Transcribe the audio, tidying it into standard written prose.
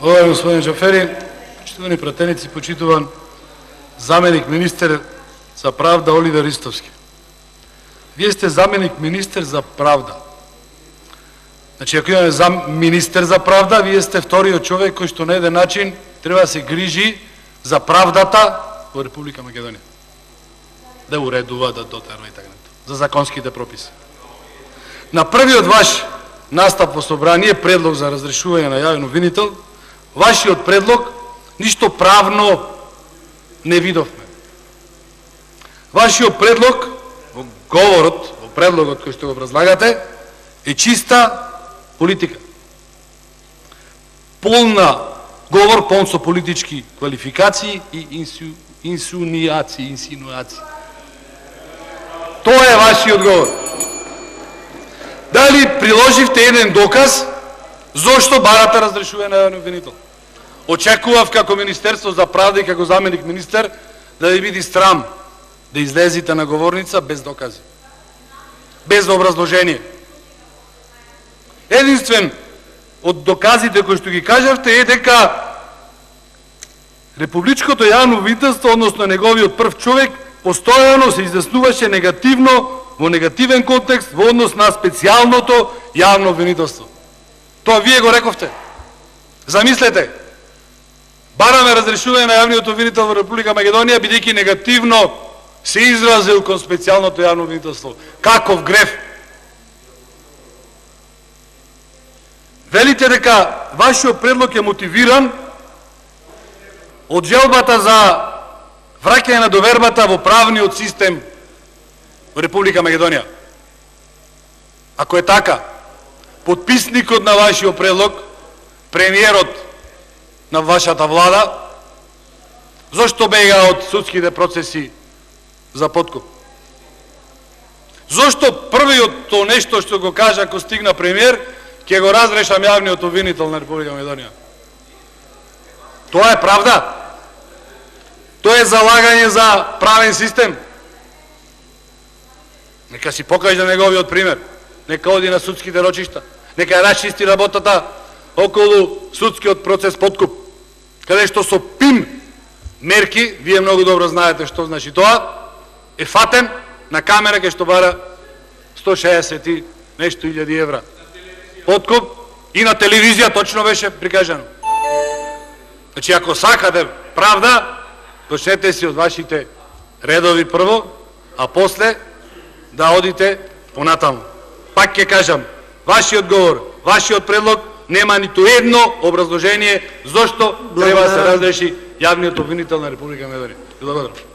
Уважаеми господин Джафери, почитувани пратеници, почитуван заменик министер за правда Оливер Ристовски. Вие сте заменик министер за правда. Значи, ако имаме министер за правда, вие сте вториот човек кој што на еден начин треба да се грижи за правдата во Република Македонија. Да уредува, да дотерва и така натаму. За законските прописи. На првиот ваш настап во собрание, предлог за разрешување на јавен обвинител, вашиот предлог ништо правно не видовме. Вашиот предлог во говорот, во предлогот кој што го образлагате, е чиста политика. Полна говор, полн со политички квалификации и инсинуации. Тоа е вашиот говор. Дали приложивте еден доказ зошто барате разрешување на јавен обвинител? Очекував како Министерство за правда и како заменик министер да ви биде срам да излезете на говорница без докази, без образложение. Единствен од доказите кои што ги кажавте е дека Републичкото јавно обвинителство, односно неговиот прв човек, постојано се изјаснуваше негативно, во негативен контекст во однос на специјалното јавно обвинителство. Тоа вие го рековте. Замислете, бараме разрешување на јавниот обвинител во Република Македонија, бидејќи негативно се изразил кон специјалното јавно обвинителство. Каков греф! Велите дека вашиот предлог е мотивиран од желбата за враќање на довербата во правниот систем во Република Македонија. Ако е така, подписникот на вашиот предлог, премиерот на вашата влада, зошто бега од судските процеси за подкуп? Зошто првиот то нешто што го кажа ако стигна премиер, ќе го разрешам јавниот обвинител на Република Македонија? Тоа е правда. Тоа е залагање за правен систем. Нека си покаже неговиот пример. Нека оди на судските рочишта. Нека ја расчисти работата околу судскиот процес подкуп. Каде што со ПИМ мерки, вие многу добро знаете што значи тоа, е фатен на камера кај што бара 160 и нешто илјади евра. Подкуп и на телевизија точно беше прикажано. Значи, ако сакате правда, почнете си од вашите редови прво, а после да одите понатаму. Пак ќе кажам, вашиот говор, вашиот предлог нема ниту едно образложение зошто треба да се разреши јавниот обвинител на Република Македонија. Благодарам.